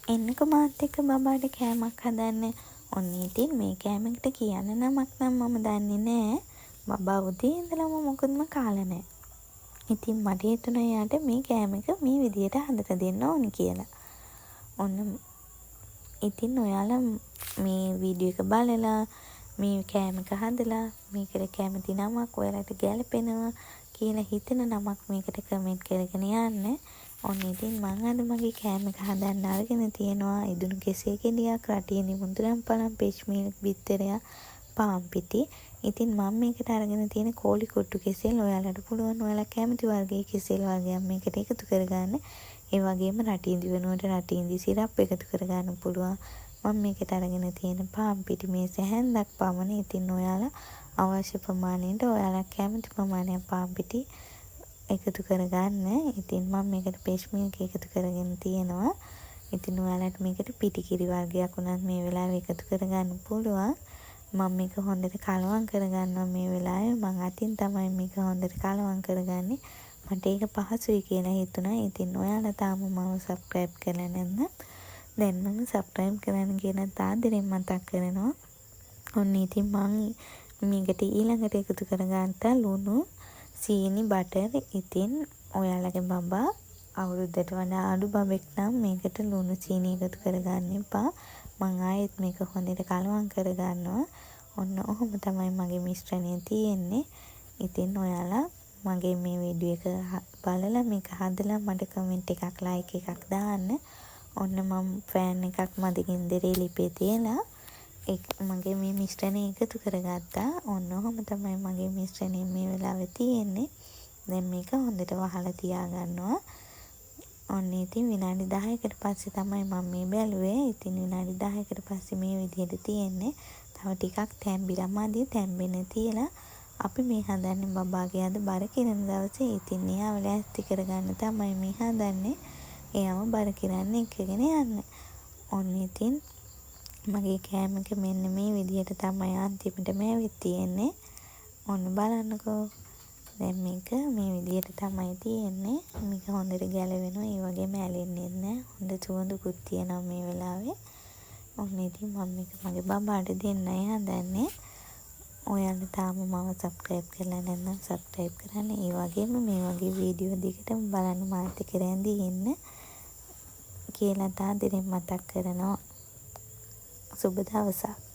එන්නකො මාත් එක්ක බබාට කෑමක් හදන්න. ඔන්න ඉතින් මේ කෑමකට කියන්න නමක් නම් මම දන්නේ නෑ. බබා උදේ ඉඳලම මොකදම කාලා නෑ. ඉතින් මට හිතුණා එයාට මේ කෑම එක මේ විදියට හදලා දෙන්න ඕනි කියලා. ඔන්න ඉතින් ඔයාලා මේ වීඩියෝ එක බලලා මේ කෑම එක හදලා මේකට කැමති නමක් ඔයාලට ගැලපෙනවා කියලා හිතෙන නමක් මේකට කමෙන්ට් කරගෙන යන්න. ඔන්න ඉතින් මං අද මගේ කෑම එක හදන්න අරගෙන තියෙනවා ඉදුණු කෙසෙල් ගෙඩියක්, රටියේ මුදුරම් පළම්, පෙච් මිල්ක්, බිත්තරයක්, පාන් පිටි. ඉතින් මම මේකට අරගෙන තියෙන කෝලි කොට්ටු කෙසෙල්. ඔයාලට පුළුවන් ඔයාලා කැමති වර්ගයේ කෙසෙල් වර්ගයක් මේකට එකතු කරගන්න. ඒ වගේම රටින්දි වෙනුවට රටින්දි සිරප් එකතු කරගන්න පුළුවන්. මම මේකට අරගෙන තියෙන පාන් පිටි මේස හැන්දක් පමණ. ඉතින් ඔයාලා අවශ්‍ය ප්‍රමාණයට ඔයාලා කැමති ප්‍රමාණයක් පාන් පිටි එකතු කරගන්න. ඉතින් මම මේකට පෙච් මිල්ක් එකතු කරගෙන තියෙනවා. ඉතින් ඔයාලට මේකට පිටි කිරි වර්ගයක් උනත් මේ වෙලාවේ එකතු කරගන්න පුළුවන්. මම මේක හොඳට කලවම් කරගන්නවා මේ වෙලාවේ. මම අතින් තමයි මේක හොඳට කලවම් කරගන්නේ. මට ඒක පහසුයි කියලා හිතුණා. ඉතින් ඔයාලා තාම මම සබ්ස්ක්‍රයිබ් කරලා නැත්නම් දැන් මම සබ්ස්ක්‍රයිබ් කරන්න කියන තාදරෙන් මතක් කරනවා. ඔන්න ඉතින් මම මේකට ඊළඟට එකතු කරගත්ත ලුණු, සීනි, බටර්. ඉතින් ඔයාලගේ බබා අවුරුද්දට වඩා අඩු බබෙක් නම් මේකට ලුණු සීනි එකතු කරගන්න එපා. මම ආයෙත් මේක හොඳට කලවම් කරගන්නවා. ඔන්න ඔහොම තමයි මගේ මිශ්‍රණය තියෙන්නේ. ඉතින් ඔයාලා මගේ මේ වීඩියෝ එක බලලා මේක හදලා මට කමෙන්ට් එකක් ලයික් එකක් දාන්න. ඔන්න මම ෆෑන් එකක් මදකින් දෙරේ ලිපේ තියලා මගේ මේ මිශ්‍රණය එකතු කරගත්තා. ඔන්න ඔහොම තමයි මගේ මිශ්‍රණය මේ වෙලාවේ තියෙන්නේ. දැන් මේක හොඳට වහලා තියාගන්නවා. ඔන්න ඉතින් විනාඩි 10කට පස්සේ තමයි මම මේ බැලුවේ. ඉතින් විනාඩි 10කට පස්සේ මේ විදිහට තියෙන්නේ. තව ටිකක් තැම්බිලා මදි. තැම්බෙන්න තියලා අපි මේ හදන්නේ බබාගේ අද බර කිරන දවසේ. ඉතින් එයාව ලෑස්ති කරගන්න තමයි මේ හදන්නේ. එයාම බර කිරන්න එක්කගෙන යන්න. ඔන්න ඉතින් මගේ කෑම එක මෙන්න මේ විදිහට තමයි අන්තිමටම ඇවිත් තියෙන්නේ. ඔන්න බලන්නකෝ. දැන් මේක මේ විදිහට තමයි තියෙන්නේ. මේක හොඳට ගැලවෙනවා. ඒ වගේම ඇලෙන්නේ නැහැ. හොඳ සුවඳකුත් තියෙනවා මේ වෙලාවේ. ඔන්න ඉතින් මම මේක මගේ බබාට දෙන්නයි හදන්නේ. ඔයාලා තාම මම සබ්ස්ක්‍රයිබ් කරලා නැත්නම් සබ්ස්ක්‍රයිබ් කරන්න. ඒ වගේම මේ වගේ වීඩියෝ දිගටම බලන්න මාත් එක්ක රැඳී ඉන්න කියලා තාදෙරින් මතක් කරනවා. සුබ දවසක්.